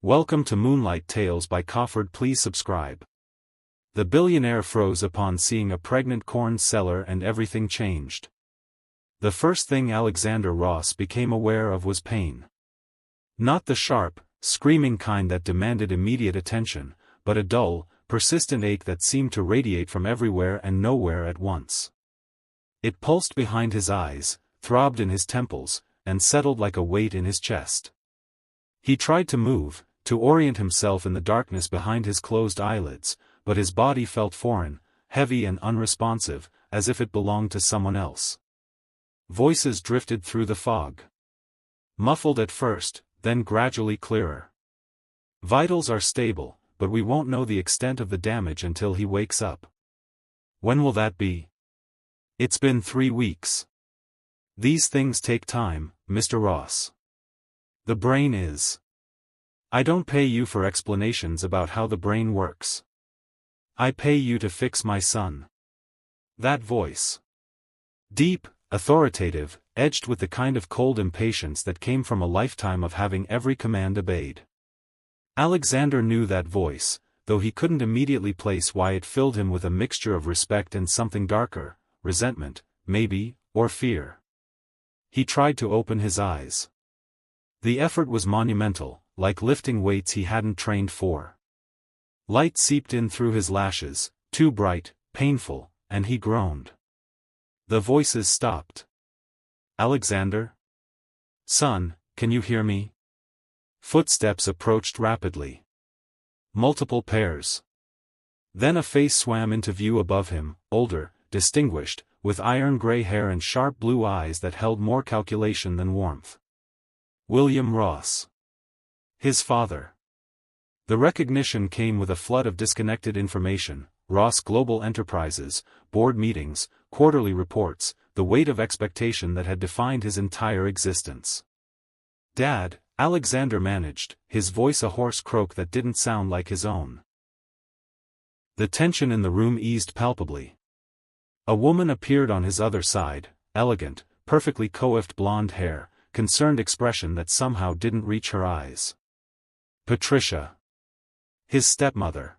Welcome to Moonlight Tales by Cofford. Please subscribe. The billionaire froze upon seeing a pregnant corn seller, and everything changed. The first thing Alexander Ross became aware of was pain. Not the sharp, screaming kind that demanded immediate attention, but a dull, persistent ache that seemed to radiate from everywhere and nowhere at once. It pulsed behind his eyes, throbbed in his temples, and settled like a weight in his chest. He tried to move, to orient himself in the darkness behind his closed eyelids, but his body felt foreign, heavy and unresponsive, as if it belonged to someone else. Voices drifted through the fog. Muffled at first, then gradually clearer. Vitals are stable, but we won't know the extent of the damage until he wakes up. When will that be? It's been 3 weeks. These things take time, Mr. Ross. The brain is. I don't pay you for explanations about how the brain works. I pay you to fix my son. That voice. Deep, authoritative, edged with the kind of cold impatience that came from a lifetime of having every command obeyed. Alexander knew that voice, though he couldn't immediately place why it filled him with a mixture of respect and something darker, resentment, maybe, or fear. He tried to open his eyes. The effort was monumental, like lifting weights he hadn't trained for. Light seeped in through his lashes, too bright, painful, and he groaned. The voices stopped. Alexander? Son, can you hear me? Footsteps approached rapidly. Multiple pairs. Then a face swam into view above him, older, distinguished, with iron-gray hair and sharp blue eyes that held more calculation than warmth. William Ross. His father. The recognition came with a flood of disconnected information: Ross Global Enterprises, board meetings, quarterly reports, the weight of expectation that had defined his entire existence. Dad, Alexander managed, his voice a hoarse croak that didn't sound like his own. The tension in the room eased palpably. A woman appeared on his other side, elegant, perfectly coiffed blonde hair, concerned expression that somehow didn't reach her eyes. Patricia. His stepmother.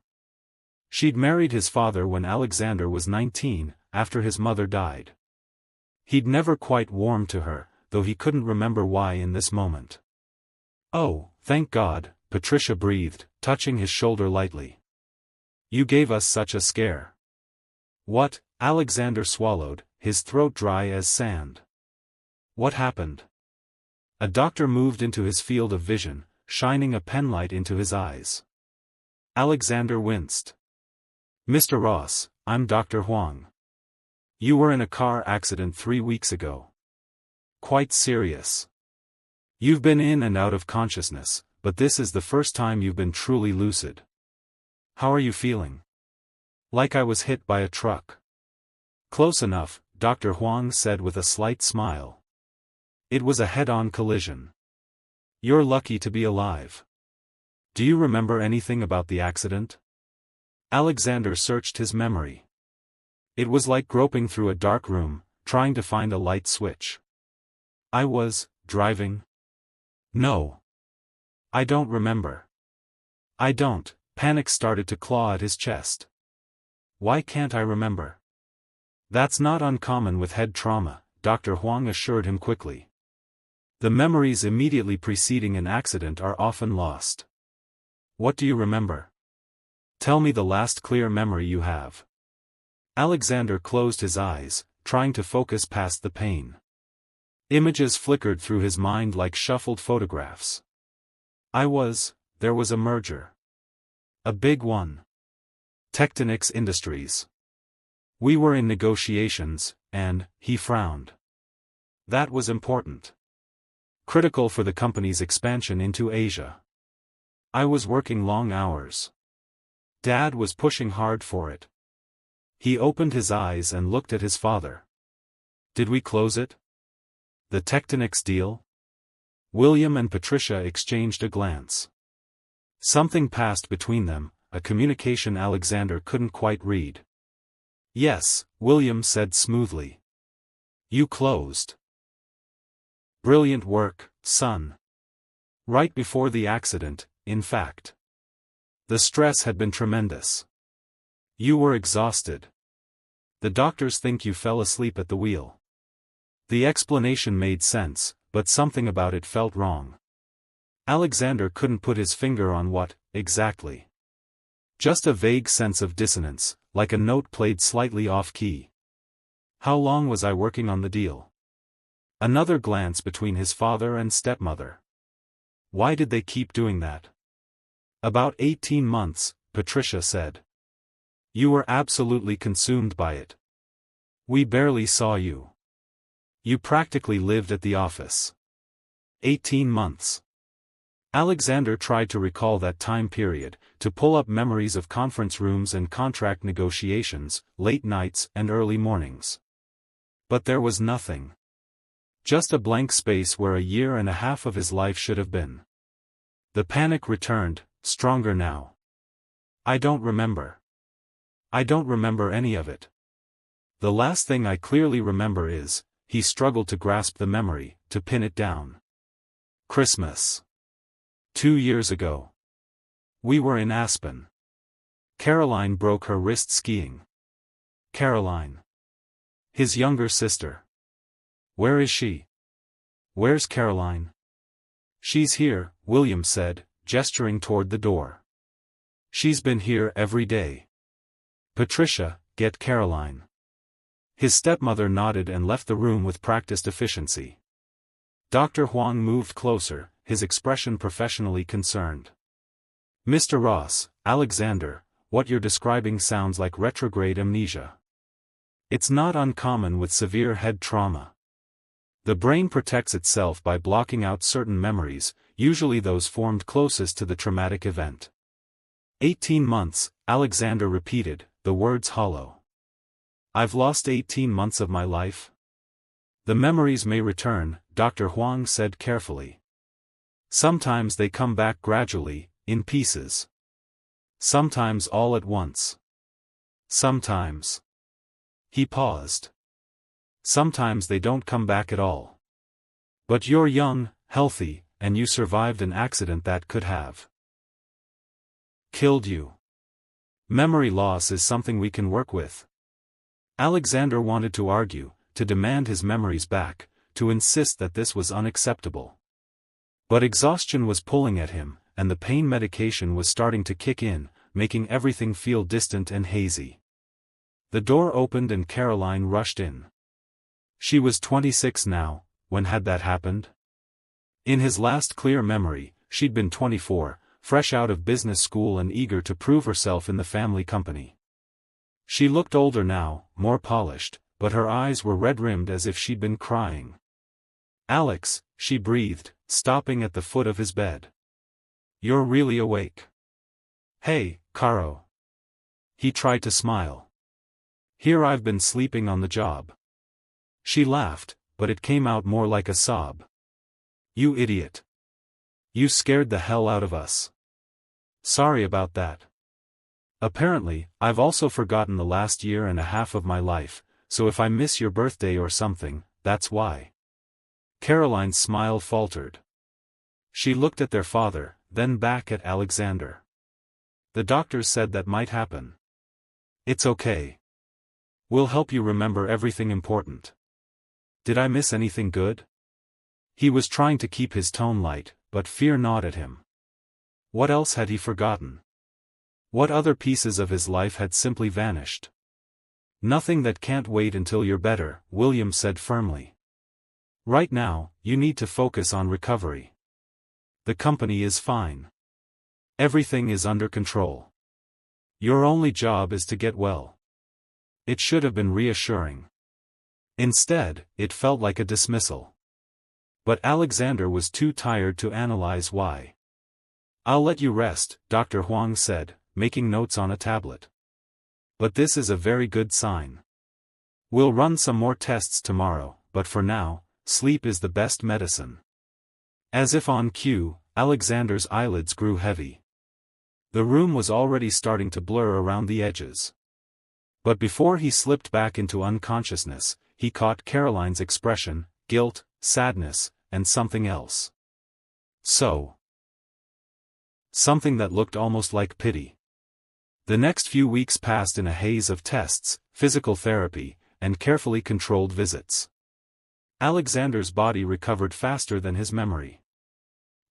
She'd married his father when Alexander was 19, after his mother died. He'd never quite warmed to her, though he couldn't remember why in this moment. Oh, thank God, Patricia breathed, touching his shoulder lightly. You gave us such a scare. What? Alexander swallowed, his throat dry as sand. What happened? A doctor moved into his field of vision, shining a penlight into his eyes. Alexander winced. Mr. Ross, I'm Dr. Huang. You were in a car accident 3 weeks ago. Quite serious. You've been in and out of consciousness, but this is the first time you've been truly lucid. How are you feeling? Like I was hit by a truck. Close enough, Dr. Huang said with a slight smile. It was a head-on collision. You're lucky to be alive. Do you remember anything about the accident? Alexander searched his memory. It was like groping through a dark room, trying to find a light switch. I was driving. No. I don't remember. I don't. Panic started to claw at his chest. Why can't I remember? That's not uncommon with head trauma, Dr. Huang assured him quickly. The memories immediately preceding an accident are often lost. What do you remember? Tell me the last clear memory you have. Alexander closed his eyes, trying to focus past the pain. Images flickered through his mind like shuffled photographs. There was a merger. A big one. Tectonics Industries. We were in negotiations, and, he frowned. That was important. Critical for the company's expansion into Asia. I was working long hours. Dad was pushing hard for it. He opened his eyes and looked at his father. Did we close it? The Tectonics deal? William and Patricia exchanged a glance. Something passed between them, a communication Alexander couldn't quite read. Yes, William said smoothly. You closed. Brilliant work, son. Right before the accident, in fact. The stress had been tremendous. You were exhausted. The doctors think you fell asleep at the wheel. The explanation made sense, but something about it felt wrong. Alexander couldn't put his finger on what, exactly. Just a vague sense of dissonance, like a note played slightly off-key. How long was I working on the deal? Another glance between his father and stepmother. Why did they keep doing that? About 18 months, Patricia said. You were absolutely consumed by it. We barely saw you. You practically lived at the office. 18 months. Alexander tried to recall that time period, to pull up memories of conference rooms and contract negotiations, late nights and early mornings. But there was nothing. Just a blank space where a year and a half of his life should have been. The panic returned, stronger now. I don't remember. I don't remember any of it. The last thing I clearly remember is, he struggled to grasp the memory, to pin it down. Christmas. 2 years ago. We were in Aspen. Caroline broke her wrist skiing. Caroline. His younger sister. Where is she? Where's Caroline? She's here, William said, gesturing toward the door. She's been here every day. Patricia, get Caroline. His stepmother nodded and left the room with practiced efficiency. Dr. Huang moved closer, his expression professionally concerned. Mr. Ross, Alexander, what you're describing sounds like retrograde amnesia. It's not uncommon with severe head trauma. The brain protects itself by blocking out certain memories, usually those formed closest to the traumatic event. 18 months, Alexander repeated, the words hollow. I've lost 18 months of my life? The memories may return, Dr. Huang said carefully. Sometimes they come back gradually, in pieces. Sometimes all at once. Sometimes. He paused. Sometimes they don't come back at all. But you're young, healthy, and you survived an accident that could have killed you. Memory loss is something we can work with. Alexander wanted to argue, to demand his memories back, to insist that this was unacceptable. But exhaustion was pulling at him, and the pain medication was starting to kick in, making everything feel distant and hazy. The door opened and Caroline rushed in. She was 26 now. When had that happened? In his last clear memory, she'd been 24, fresh out of business school and eager to prove herself in the family company. She looked older now, more polished, but her eyes were red-rimmed as if she'd been crying. Alex, she breathed, stopping at the foot of his bed. You're really awake. Hey, Caro. He tried to smile. Here I've been sleeping on the job. She laughed, but it came out more like a sob. You idiot. You scared the hell out of us. Sorry about that. Apparently, I've also forgotten the last year and a half of my life, so if I miss your birthday or something, that's why. Caroline's smile faltered. She looked at their father, then back at Alexander. The doctors said that might happen. It's okay. We'll help you remember everything important. Did I miss anything good? He was trying to keep his tone light, but fear gnawed at him. What else had he forgotten? What other pieces of his life had simply vanished? Nothing that can't wait until you're better, William said firmly. Right now, you need to focus on recovery. The company is fine. Everything is under control. Your only job is to get well. It should have been reassuring. Instead, it felt like a dismissal. But Alexander was too tired to analyze why. I'll let you rest, Dr. Huang said, making notes on a tablet. But this is a very good sign. We'll run some more tests tomorrow, but for now, sleep is the best medicine. As if on cue, Alexander's eyelids grew heavy. The room was already starting to blur around the edges. But before he slipped back into unconsciousness, he caught Caroline's expression, guilt, sadness, and something else. So. Something that looked almost like pity. The next few weeks passed in a haze of tests, physical therapy, and carefully controlled visits. Alexander's body recovered faster than his memory.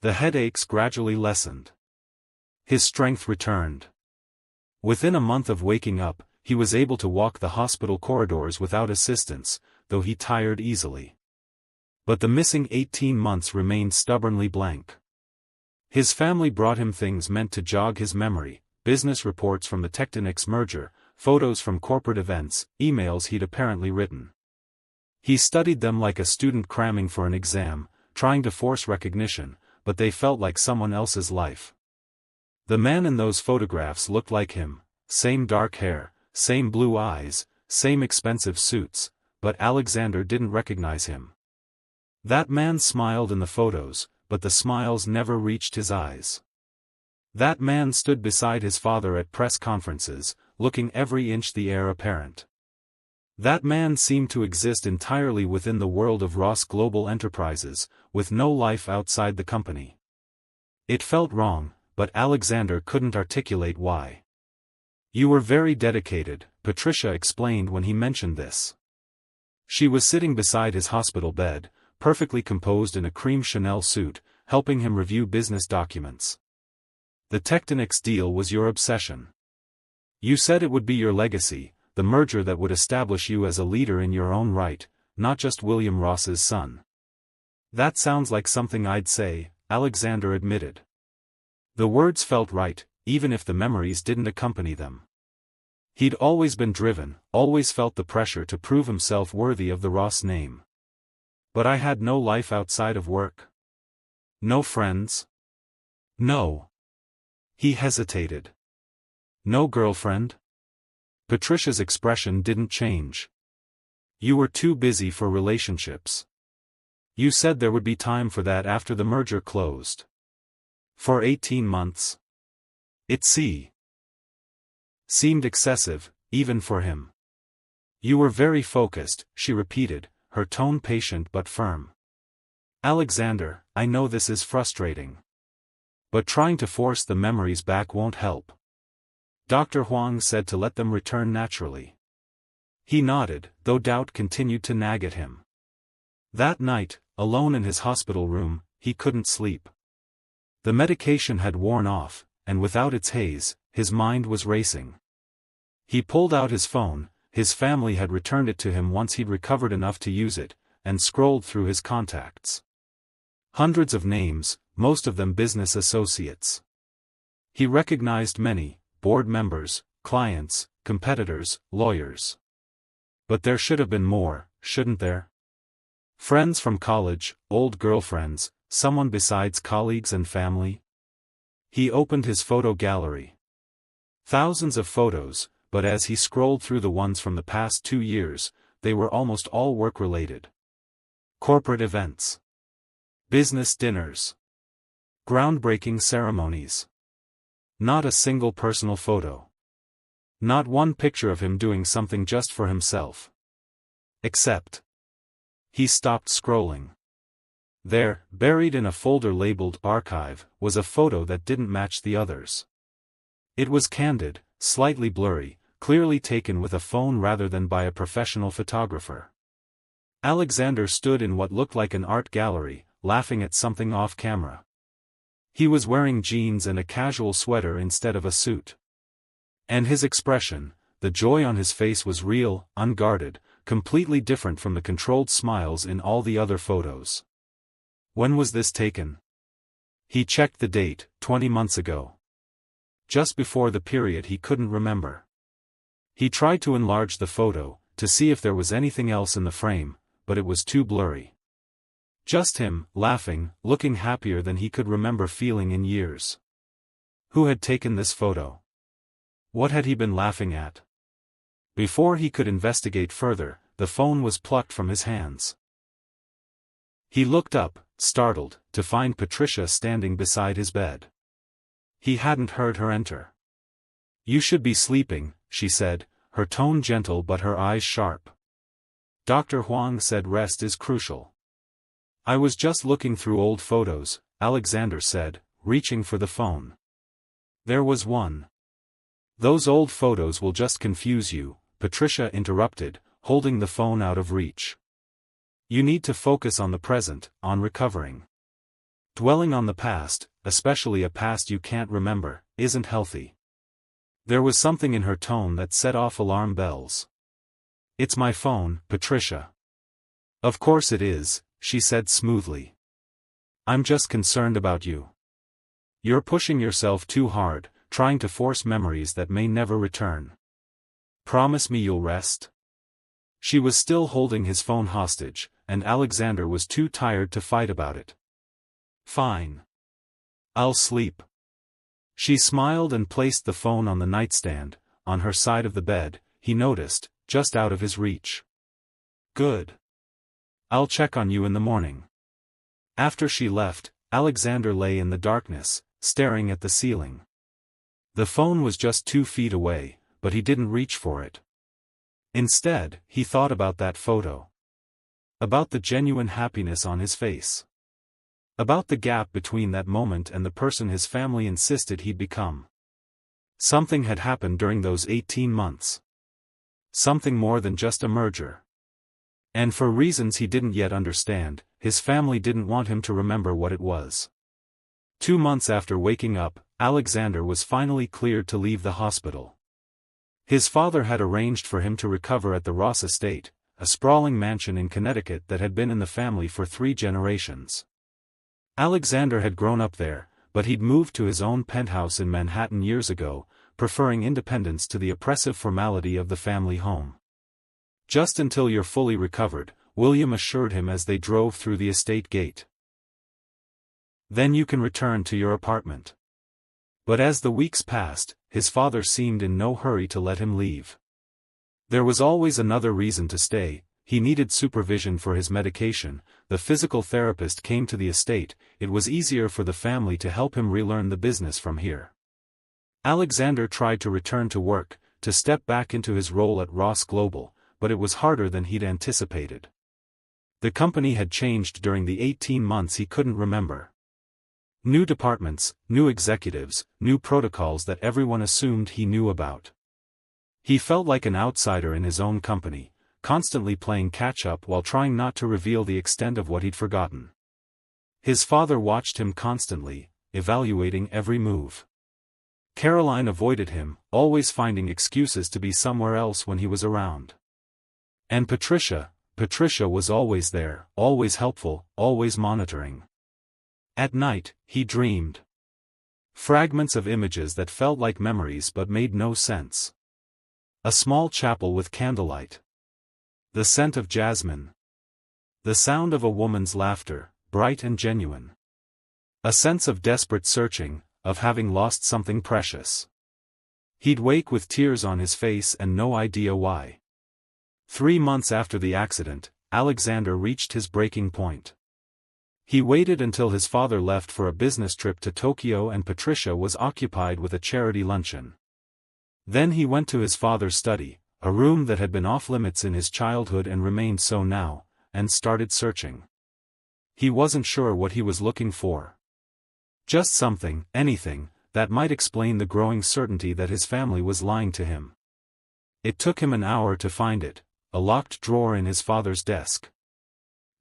The headaches gradually lessened. His strength returned. Within a month of waking up, he was able to walk the hospital corridors without assistance, though he tired easily. But the missing 18 months remained stubbornly blank. His family brought him things meant to jog his memory: business reports from the Tectonix merger, photos from corporate events, emails he'd apparently written. He studied them like a student cramming for an exam, trying to force recognition, but they felt like someone else's life. The man in those photographs looked like him: same dark hair, same blue eyes, same expensive suits, but Alexander didn't recognize him. That man smiled in the photos, but the smiles never reached his eyes. That man stood beside his father at press conferences, looking every inch the heir apparent. That man seemed to exist entirely within the world of Ross Global Enterprises, with no life outside the company. It felt wrong, but Alexander couldn't articulate why. "You were very dedicated," Patricia explained when he mentioned this. She was sitting beside his hospital bed, perfectly composed in a cream Chanel suit, helping him review business documents. "The Tectonix deal was your obsession. You said it would be your legacy, the merger that would establish you as a leader in your own right, not just William Ross's son." "That sounds like something I'd say," Alexander admitted. The words felt right, even if the memories didn't accompany them. He'd always been driven, always felt the pressure to prove himself worthy of the Ross name. "But I had no life outside of work. No friends. No." He hesitated. "No girlfriend?" Patricia's expression didn't change. "You were too busy for relationships. You said there would be time for that after the merger closed. For 18 months. It seemed excessive, even for him." "You were very focused," she repeated, her tone patient but firm. "Alexander, I know this is frustrating. But trying to force the memories back won't help. Dr. Huang said to let them return naturally." He nodded, though doubt continued to nag at him. That night, alone in his hospital room, he couldn't sleep. The medication had worn off, and without its haze, his mind was racing. He pulled out his phone. His family had returned it to him once he'd recovered enough to use it, and scrolled through his contacts. Hundreds of names, most of them business associates. He recognized many: board members, clients, competitors, lawyers. But there should have been more, shouldn't there? Friends from college, old girlfriends, someone besides colleagues and family? He opened his photo gallery. Thousands of photos, but as he scrolled through the ones from the past 2 years, they were almost all work-related. Corporate events. Business dinners. Groundbreaking ceremonies. Not a single personal photo. Not one picture of him doing something just for himself. Except. He stopped scrolling. There, buried in a folder labeled Archive, was a photo that didn't match the others. It was candid, slightly blurry, clearly taken with a phone rather than by a professional photographer. Alexander stood in what looked like an art gallery, laughing at something off-camera. He was wearing jeans and a casual sweater instead of a suit. And his expression, the joy on his face, was real, unguarded, completely different from the controlled smiles in all the other photos. When was this taken? He checked the date: 20 months ago. Just before the period he couldn't remember. He tried to enlarge the photo, to see if there was anything else in the frame, but it was too blurry. Just him, laughing, looking happier than he could remember feeling in years. Who had taken this photo? What had he been laughing at? Before he could investigate further, the phone was plucked from his hands. He looked up, startled, to find Patricia standing beside his bed. He hadn't heard her enter. "You should be sleeping," she said, her tone gentle but her eyes sharp. "Dr. Huang said rest is crucial." "I was just looking through old photos," Alexander said, reaching for the phone. There was one. Those old photos will just confuse you, Patricia interrupted, holding the phone out of reach. You need to focus on the present, on recovering. Dwelling on the past, especially a past you can't remember, isn't healthy. There was something in her tone that set off alarm bells. It's my phone, Patricia. Of course it is, she said smoothly. I'm just concerned about you. You're pushing yourself too hard, trying to force memories that may never return. Promise me you'll rest? She was still holding his phone hostage, and Alexander was too tired to fight about it. Fine. I'll sleep. She smiled and placed the phone on the nightstand, on her side of the bed, he noticed, just out of his reach. Good. I'll check on you in the morning. After she left, Alexander lay in the darkness, staring at the ceiling. The phone was just 2 feet away, but he didn't reach for it. Instead, he thought about that photo. About the genuine happiness on his face. About the gap between that moment and the person his family insisted he'd become. Something had happened during those 18 months. Something more than just a merger. And for reasons he didn't yet understand, his family didn't want him to remember what it was. 2 months after waking up, Alexander was finally cleared to leave the hospital. His father had arranged for him to recover at the Ross estate, a sprawling mansion in Connecticut that had been in the family for 3 generations. Alexander had grown up there, but he'd moved to his own penthouse in Manhattan years ago, preferring independence to the oppressive formality of the family home. Just until you're fully recovered, William assured him as they drove through the estate gate. Then you can return to your apartment. But as the weeks passed, his father seemed in no hurry to let him leave. There was always another reason to stay. He needed supervision for his medication, the physical therapist came to the estate, it was easier for the family to help him relearn the business from here. Alexander tried to return to work, to step back into his role at Ross Global, but it was harder than he'd anticipated. The company had changed during the 18 months he couldn't remember. New departments, new executives, new protocols that everyone assumed he knew about. He felt like an outsider in his own company, constantly playing catch-up while trying not to reveal the extent of what he'd forgotten. His father watched him constantly, evaluating every move. Caroline avoided him, always finding excuses to be somewhere else when he was around. And Patricia was always there, always helpful, always monitoring. At night, he dreamed. Fragments of images that felt like memories but made no sense. A small chapel with candlelight. The scent of jasmine. The sound of a woman's laughter, bright and genuine. A sense of desperate searching, of having lost something precious. He'd wake with tears on his face and no idea why. 3 months after the accident, Alexander reached his breaking point. He waited until his father left for a business trip to Tokyo and Patricia was occupied with a charity luncheon. Then he went to his father's study, a room that had been off-limits in his childhood and remained so now, and started searching. He wasn't sure what he was looking for. Just something, anything, that might explain the growing certainty that his family was lying to him. It took him an hour to find it, a locked drawer in his father's desk.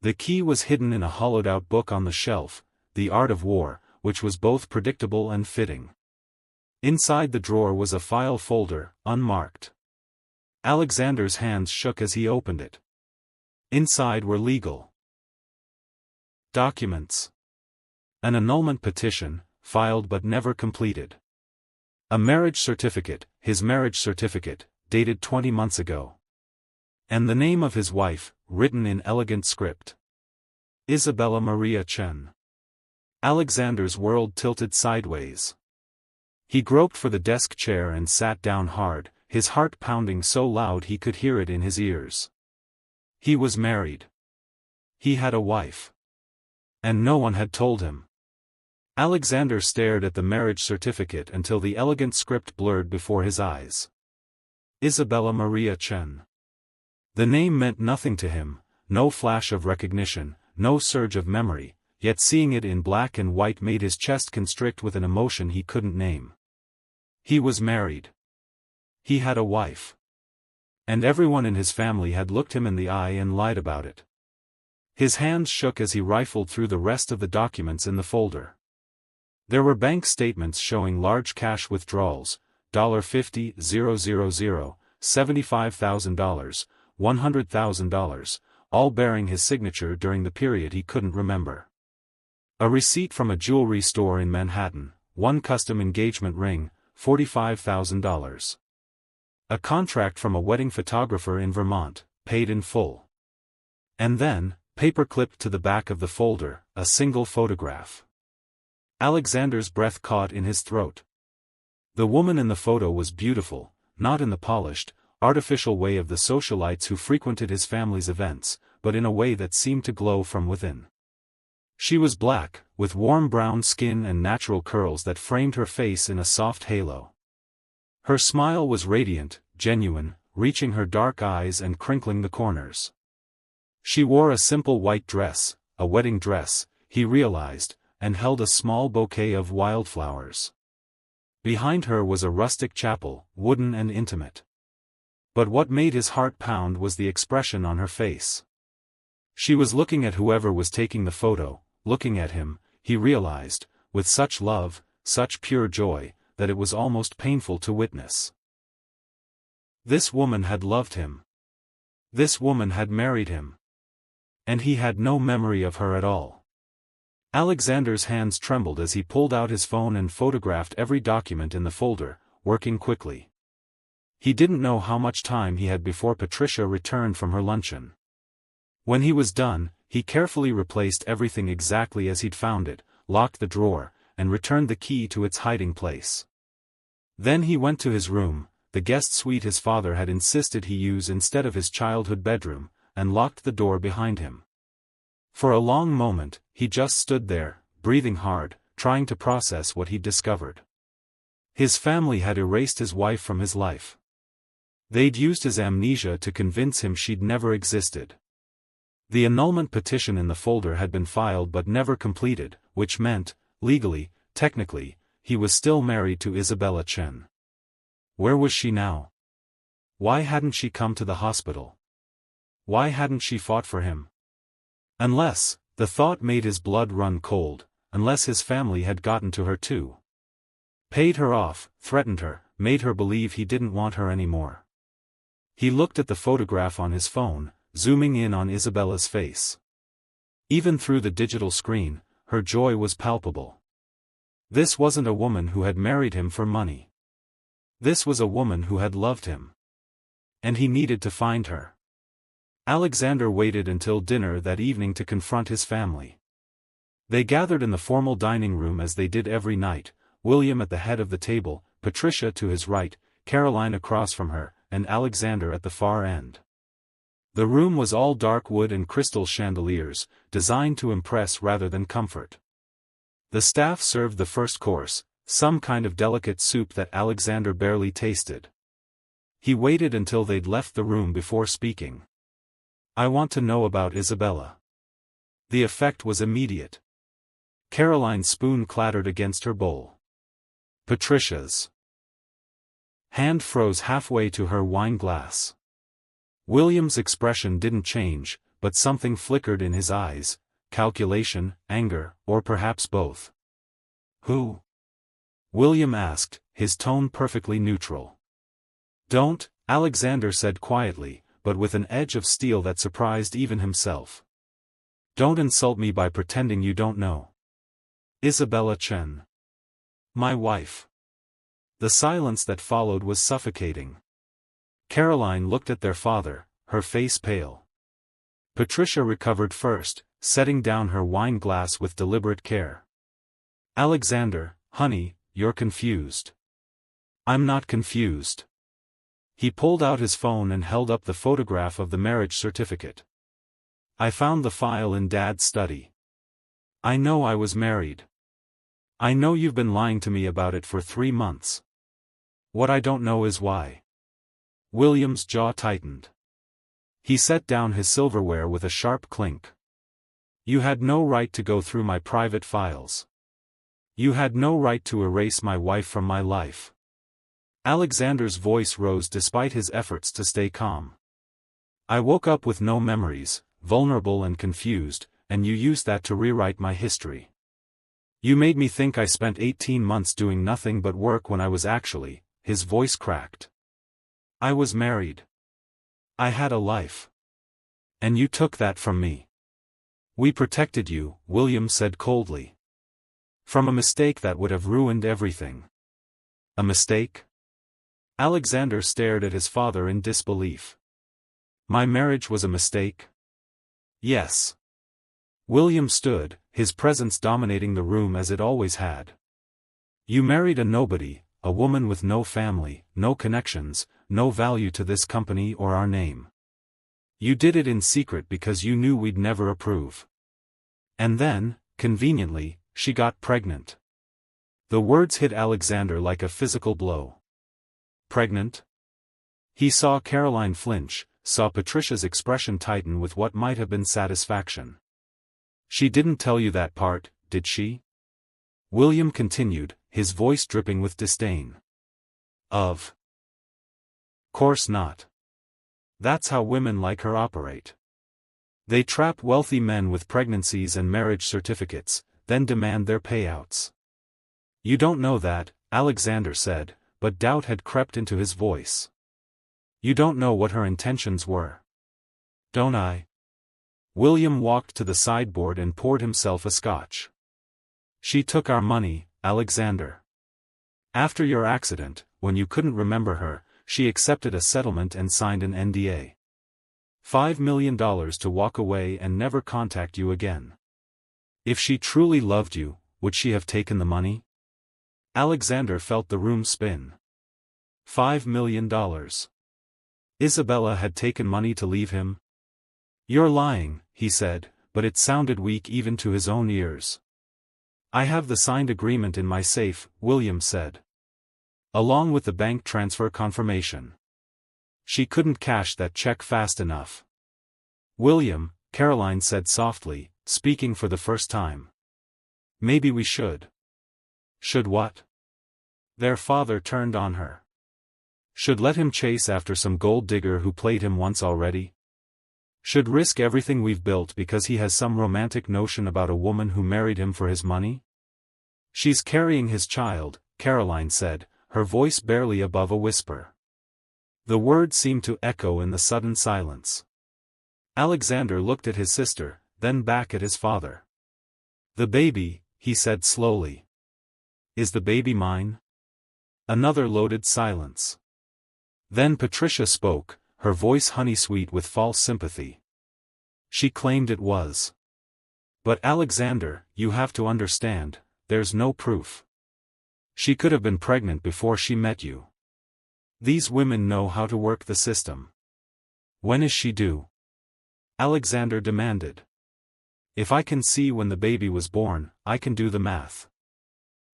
The key was hidden in a hollowed-out book on the shelf, The Art of War, which was both predictable and fitting. Inside the drawer was a file folder, unmarked. Alexander's hands shook as he opened it. Inside were legal documents. An annulment petition, filed but never completed. A marriage certificate, his marriage certificate, dated 20 months ago. And the name of his wife, written in elegant script. Isabella Maria Chen. Alexander's world tilted sideways. He groped for the desk chair and sat down hard, his heart pounding so loud he could hear it in his ears. He was married. He had a wife. And no one had told him. Alexander stared at the marriage certificate until the elegant script blurred before his eyes. Isabella Maria Chen. The name meant nothing to him, no flash of recognition, no surge of memory, yet seeing it in black and white made his chest constrict with an emotion he couldn't name. He was married. He had a wife. And everyone in his family had looked him in the eye and lied about it. His hands shook as he rifled through the rest of the documents in the folder. There were bank statements showing large cash withdrawals, $50,000, $75,000, $100,000, all bearing his signature during the period he couldn't remember. A receipt from a jewelry store in Manhattan, one custom engagement ring, $45,000. A contract from a wedding photographer in Vermont, paid in full. And then, paper-clipped to the back of the folder, a single photograph. Alexander's breath caught in his throat. The woman in the photo was beautiful, not in the polished, artificial way of the socialites who frequented his family's events, but in a way that seemed to glow from within. She was black, with warm brown skin and natural curls that framed her face in a soft halo. Her smile was radiant, genuine, reaching her dark eyes and crinkling the corners. She wore a simple white dress, a wedding dress, he realized, and held a small bouquet of wildflowers. Behind her was a rustic chapel, wooden and intimate. But what made his heart pound was the expression on her face. She was looking at whoever was taking the photo, looking at him, he realized, with such love, such pure joy, that it was almost painful to witness. This woman had loved him. This woman had married him. And he had no memory of her at all. Alexander's hands trembled as he pulled out his phone and photographed every document in the folder, working quickly. He didn't know how much time he had before Patricia returned from her luncheon. When he was done, he carefully replaced everything exactly as he'd found it, locked the drawer, and returned the key to its hiding place. Then he went to his room, the guest suite his father had insisted he use instead of his childhood bedroom, and locked the door behind him. For a long moment, he just stood there, breathing hard, trying to process what he'd discovered. His family had erased his wife from his life. They'd used his amnesia to convince him she'd never existed. The annulment petition in the folder had been filed but never completed, which meant, legally, technically, he was still married to Isabella Chen. Where was she now? Why hadn't she come to the hospital? Why hadn't she fought for him? Unless, the thought made his blood run cold, unless his family had gotten to her too. Paid her off, threatened her, made her believe he didn't want her anymore. He looked at the photograph on his phone, zooming in on Isabella's face. Even through the digital screen, her joy was palpable. This wasn't a woman who had married him for money. This was a woman who had loved him. And he needed to find her. Alexander waited until dinner that evening to confront his family. They gathered in the formal dining room as they did every night, William at the head of the table, Patricia to his right, Caroline across from her, and Alexander at the far end. The room was all dark wood and crystal chandeliers, designed to impress rather than comfort. The staff served the first course, some kind of delicate soup that Alexander barely tasted. He waited until they'd left the room before speaking. "I want to know about Isabella." The effect was immediate. Caroline's spoon clattered against her bowl. Patricia's hand froze halfway to her wine glass. William's expression didn't change, but something flickered in his eyes, calculation, anger, or perhaps both. "Who?" William asked, his tone perfectly neutral. "Don't," Alexander said quietly, but with an edge of steel that surprised even himself. "Don't insult me by pretending you don't know." "Isabella Chen. My wife." The silence that followed was suffocating. Caroline looked at their father, her face pale. Patricia recovered first, setting down her wine glass with deliberate care. "Alexander, honey, you're confused." "I'm not confused." He pulled out his phone and held up the photograph of the marriage certificate. "I found the file in Dad's study. I know I was married. I know you've been lying to me about it for 3 months. What I don't know is why." William's jaw tightened. He set down his silverware with a sharp clink. "You had no right to go through my private files. You had no right to erase my wife from my life. Alexander's voice rose despite his efforts to stay calm. I woke up with no memories, vulnerable and confused, and you used that to rewrite my history. You made me think I spent 18 months doing nothing but work when I was actually, his voice cracked. I was married. I had a life. And you took that from me. We protected you, William said coldly. From a mistake that would have ruined everything. A mistake? Alexander stared at his father in disbelief. My marriage was a mistake? Yes. William stood, his presence dominating the room as it always had. You married a nobody, a woman with no family, no connections, no value to this company or our name. You did it in secret because you knew we'd never approve. And then, conveniently, she got pregnant. The words hit Alexander like a physical blow. Pregnant? He saw Caroline flinch, saw Patricia's expression tighten with what might have been satisfaction. She didn't tell you that part, did she? William continued, his voice dripping with disdain. Of course not. That's how women like her operate. They trap wealthy men with pregnancies and marriage certificates, then demand their payouts. You don't know that, Alexander said, but doubt had crept into his voice. You don't know what her intentions were. Don't I? William walked to the sideboard and poured himself a scotch. She took our money, Alexander. After your accident, when you couldn't remember her, she accepted a settlement and signed an NDA. $5 million to walk away and never contact you again. If she truly loved you, would she have taken the money? Alexander felt the room spin. $5 million. Isabella had taken money to leave him? You're lying, he said, but it sounded weak even to his own ears. I have the signed agreement in my safe, William said. Along with the bank transfer confirmation. She couldn't cash that check fast enough. William, Caroline said softly, speaking for the first time. Maybe we should. Should what? Their father turned on her. Should let him chase after some gold digger who played him once already? Should risk everything we've built because he has some romantic notion about a woman who married him for his money? She's carrying his child, Caroline said, her voice barely above a whisper. The words seemed to echo in the sudden silence. Alexander looked at his sister, then back at his father. The baby, he said slowly. Is the baby mine? Another loaded silence. Then Patricia spoke, her voice honey-sweet with false sympathy. She claimed it was. But Alexander, you have to understand, there's no proof. She could have been pregnant before she met you. These women know how to work the system. When is she due? Alexander demanded. If I can see when the baby was born, I can do the math.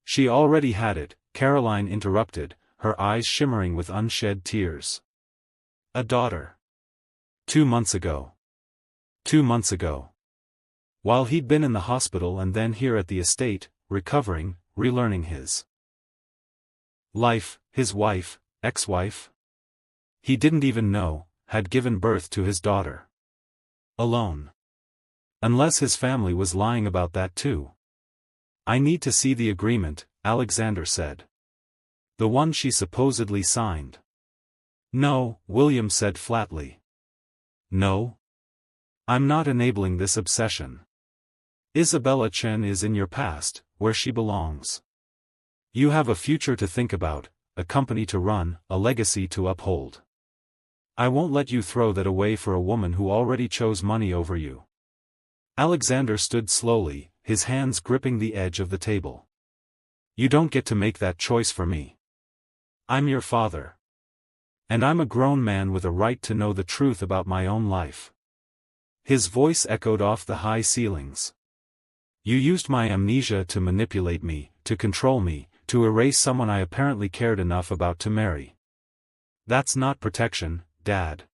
She already had it, Caroline interrupted, her eyes shimmering with unshed tears. A daughter. 2 months ago. 2 months ago. While he'd been in the hospital and then here at the estate, recovering, relearning his life, his wife, ex-wife. He didn't even know, had given birth to his daughter. Alone. Unless his family was lying about that too. I need to see the agreement, Alexander said. The one she supposedly signed. No, William said flatly. No? I'm not enabling this obsession. Isabella Chen is in your past, where she belongs. You have a future to think about, a company to run, a legacy to uphold. I won't let you throw that away for a woman who already chose money over you. Alexander stood slowly, his hands gripping the edge of the table. You don't get to make that choice for me. I'm your father. And I'm a grown man with a right to know the truth about my own life. His voice echoed off the high ceilings. You used my amnesia to manipulate me, to control me, to erase someone I apparently cared enough about to marry. That's not protection, Dad.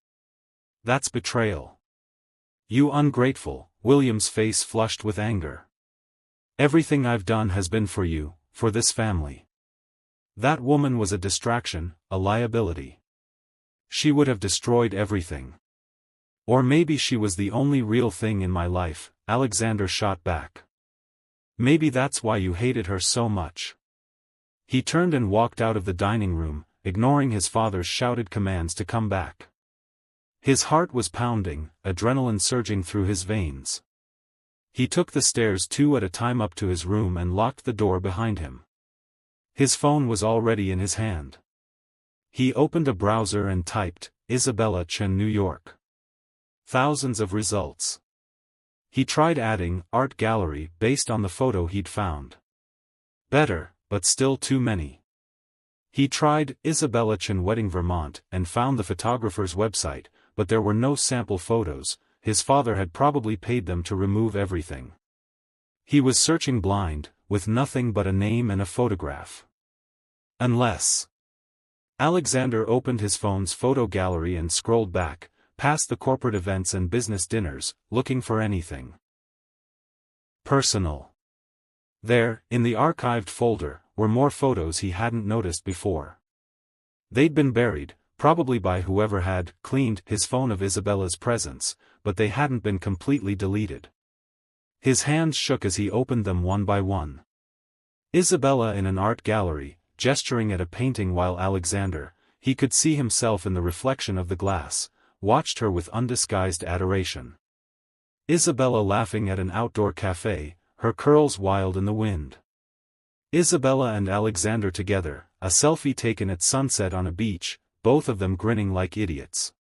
That's betrayal. You ungrateful, William's face flushed with anger. Everything I've done has been for you, for this family. That woman was a distraction, a liability. She would have destroyed everything. Or maybe she was the only real thing in my life, Alexander shot back. Maybe that's why you hated her so much. He turned and walked out of the dining room, ignoring his father's shouted commands to come back. His heart was pounding, adrenaline surging through his veins. He took the stairs 2 at a time up to his room and locked the door behind him. His phone was already in his hand. He opened a browser and typed, Isabella Chen, New York. Thousands of results. He tried adding, art gallery, based on the photo he'd found. Better, but still too many. He tried, Isabella Chen Wedding Vermont, and found the photographer's website, but there were no sample photos. His father had probably paid them to remove everything. He was searching blind, with nothing but a name and a photograph. Unless. Alexander opened his phone's photo gallery and scrolled back, past the corporate events and business dinners, looking for anything personal. There, in the archived folder, were more photos he hadn't noticed before. They'd been buried, probably by whoever had cleaned his phone of Isabella's presence, but they hadn't been completely deleted. His hands shook as he opened them one by one. Isabella in an art gallery, gesturing at a painting while Alexander, he could see himself in the reflection of the glass, watched her with undisguised adoration. Isabella laughing at an outdoor cafe, her curls wild in the wind. Isabella and Alexander together, a selfie taken at sunset on a beach, both of them grinning like idiots.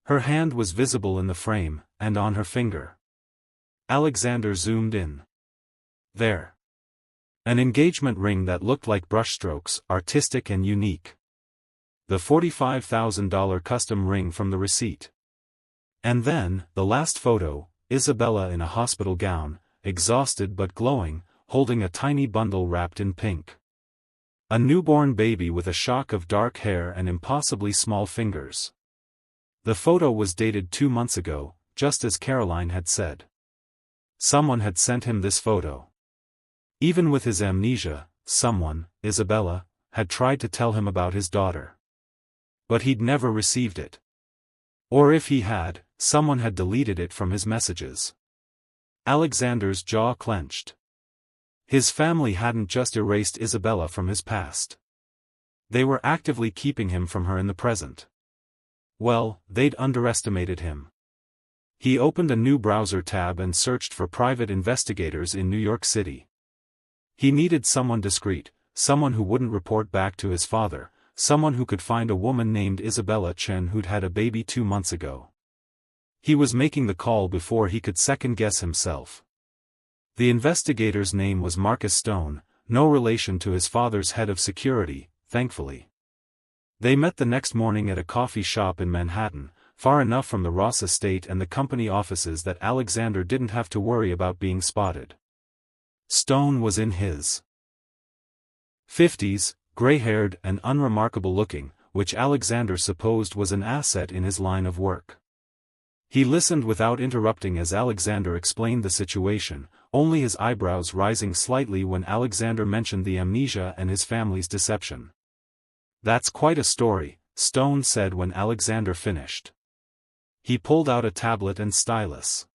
Her hand was visible in the frame, and on her finger. Alexander zoomed in. There. An engagement ring that looked like brushstrokes, artistic and unique. The $45,000 custom ring from the receipt. And then, the last photo, Isabella in a hospital gown, exhausted but glowing, holding a tiny bundle wrapped in pink. A newborn baby with a shock of dark hair and impossibly small fingers. The photo was dated 2 months ago, just as Caroline had said. Someone had sent him this photo. Even with his amnesia, someone, Isabella, had tried to tell him about his daughter. But he'd never received it. Or if he had, someone had deleted it from his messages. Alexander's jaw clenched. His family hadn't just erased Isabella from his past. They were actively keeping him from her in the present. Well, they'd underestimated him. He opened a new browser tab and searched for private investigators in New York City. He needed someone discreet, someone who wouldn't report back to his father, someone who could find a woman named Isabella Chen who'd had a baby 2 months ago. He was making the call before he could second-guess himself. The investigator's name was Marcus Stone, no relation to his father's head of security, thankfully. They met the next morning at a coffee shop in Manhattan, far enough from the Ross estate and the company offices that Alexander didn't have to worry about being spotted. Stone was in his 50s, gray-haired and unremarkable looking, which Alexander supposed was an asset in his line of work. He listened without interrupting as Alexander explained the situation, only his eyebrows rising slightly when Alexander mentioned the amnesia and his family's deception. "That's quite a story," Stone said when Alexander finished. He pulled out a tablet and stylus.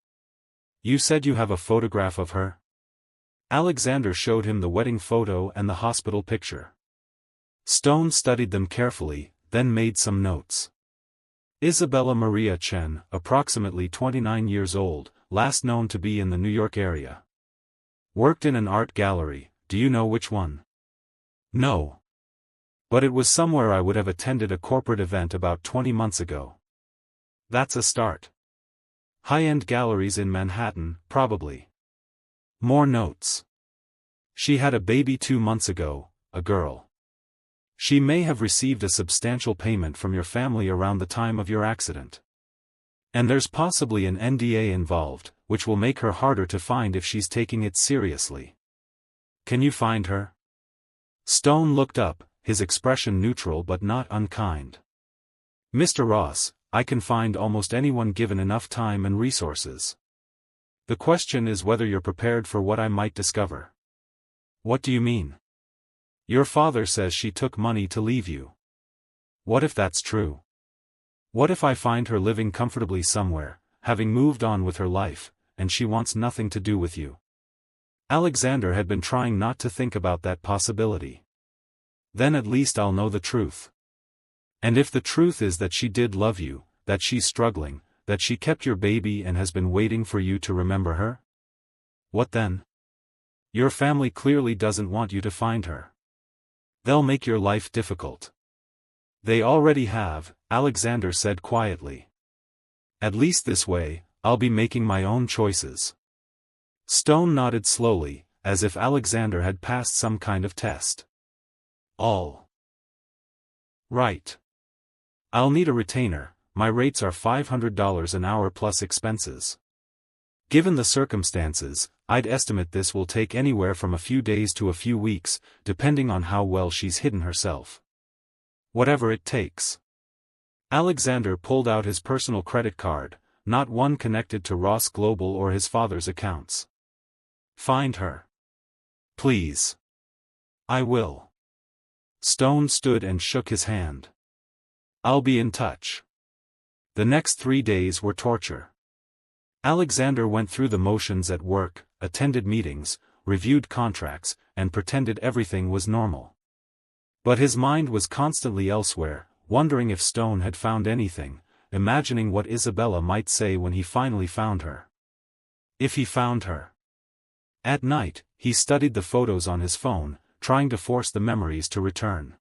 "You said you have a photograph of her?" Alexander showed him the wedding photo and the hospital picture. Stone studied them carefully, then made some notes. Isabella Maria Chen, approximately 29 years old, last known to be in the New York area. Worked in an art gallery, do you know which one? No. But it was somewhere I would have attended a corporate event about 20 months ago. That's a start. High-end galleries in Manhattan, probably. More notes. She had a baby 2 months ago, a girl. She may have received a substantial payment from your family around the time of your accident. And there's possibly an NDA involved, which will make her harder to find if she's taking it seriously. Can you find her? Stone looked up, his expression neutral but not unkind. Mr. Ross, I can find almost anyone given enough time and resources. The question is whether you're prepared for what I might discover. What do you mean? Your father says she took money to leave you. What if that's true? What if I find her living comfortably somewhere, having moved on with her life, and she wants nothing to do with you? Alexander had been trying not to think about that possibility. Then at least I'll know the truth. And if the truth is that she did love you, that she's struggling, that she kept your baby and has been waiting for you to remember her? What then? Your family clearly doesn't want you to find her. They'll make your life difficult. They already have, Alexander said quietly. At least this way, I'll be making my own choices. Stone nodded slowly, as if Alexander had passed some kind of test. All right. I'll need a retainer. My rates are $500 an hour plus expenses. Given the circumstances, I'd estimate this will take anywhere from a few days to a few weeks, depending on how well she's hidden herself. Whatever it takes. Alexander pulled out his personal credit card, not one connected to Ross Global or his father's accounts. Find her. Please. I will. Stone stood and shook his hand. I'll be in touch. The next 3 days were torture. Alexander went through the motions at work, attended meetings, reviewed contracts, and pretended everything was normal. But his mind was constantly elsewhere, wondering if Stone had found anything, imagining what Isabella might say when he finally found her. If he found her. At night, he studied the photos on his phone, trying to force the memories to return.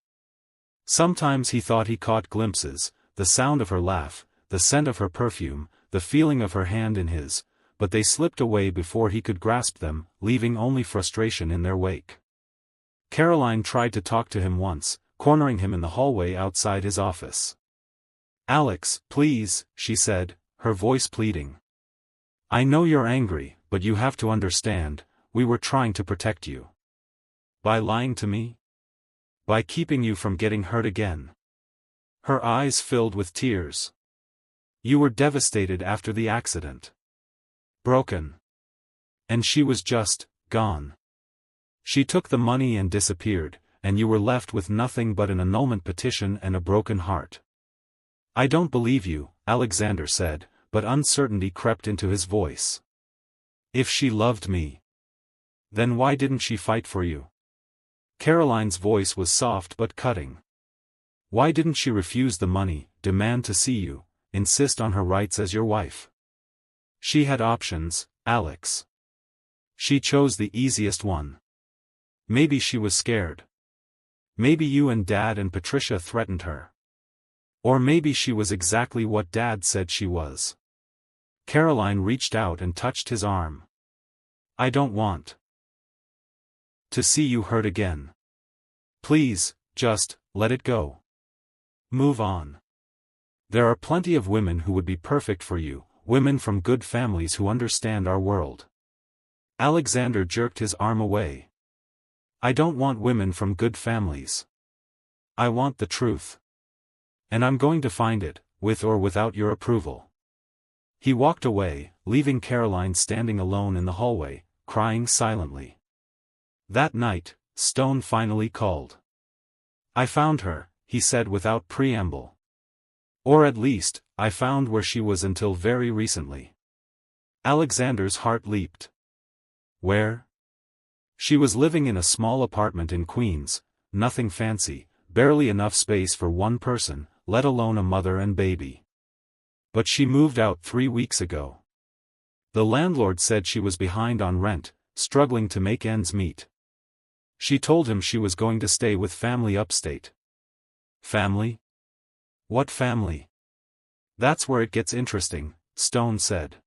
Sometimes he thought he caught glimpses, the sound of her laugh, the scent of her perfume, the feeling of her hand in his, but they slipped away before he could grasp them, leaving only frustration in their wake. Caroline tried to talk to him once, cornering him in the hallway outside his office. "Alex, please," she said, her voice pleading. "I know you're angry, but you have to understand, we were trying to protect you. By lying to me? By keeping you from getting hurt again." Her eyes filled with tears. "You were devastated after the accident. Broken. And she was just gone. She took the money and disappeared, and you were left with nothing but an annulment petition and a broken heart." "I don't believe you," Alexander said, but uncertainty crept into his voice. "If she loved me, then why didn't she fight for you?" Caroline's voice was soft but cutting. "Why didn't she refuse the money, demand to see you, insist on her rights as your wife? She had options, Alex. She chose the easiest one. Maybe she was scared. Maybe you and Dad and Patricia threatened her. Or maybe she was exactly what Dad said she was." Caroline reached out and touched his arm. "I don't want to see you hurt again. Please, just let it go. Move on. There are plenty of women who would be perfect for you, women from good families who understand our world." Alexander jerked his arm away. "I don't want women from good families. I want the truth. And I'm going to find it, with or without your approval." He walked away, leaving Caroline standing alone in the hallway, crying silently. That night, Stone finally called. "I found her," he said without preamble. "Or at least, I found where she was until very recently." Alexander's heart leaped. Where? She was living in a small apartment in Queens, nothing fancy, barely enough space for one person, let alone a mother and baby. But she moved out 3 weeks ago. The landlord said she was behind on rent, struggling to make ends meet. She told him she was going to stay with family upstate. Family? What family? That's where it gets interesting, Stone said.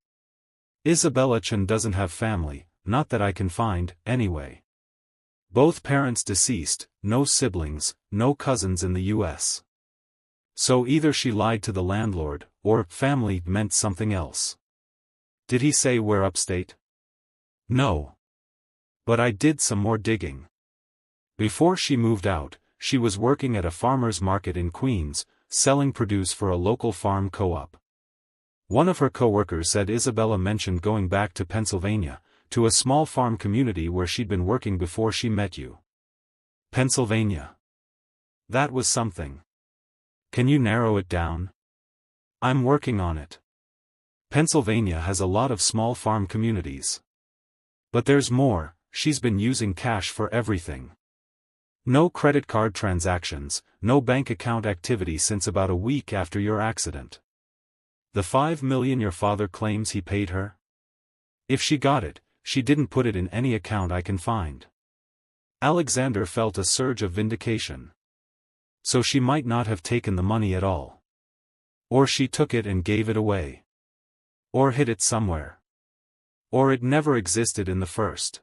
Isabella Chen doesn't have family, not that I can find, anyway. Both parents deceased, no siblings, no cousins in the U.S. So either she lied to the landlord, or family meant something else. Did he say where upstate? No. But I did some more digging. Before she moved out, she was working at a farmer's market in Queens, selling produce for a local farm co-op. One of her co-workers said Isabella mentioned going back to Pennsylvania, to a small farm community where she'd been working before she met you. Pennsylvania. That was something. Can you narrow it down? I'm working on it. Pennsylvania has a lot of small farm communities. But there's more. She's been using cash for everything. No credit card transactions, no bank account activity since about a week after your accident. The $5 million your father claims he paid her? If she got it, she didn't put it in any account I can find. Alexander felt a surge of vindication. So she might not have taken the money at all. Or she took it and gave it away. Or hid it somewhere. Or it never existed in the first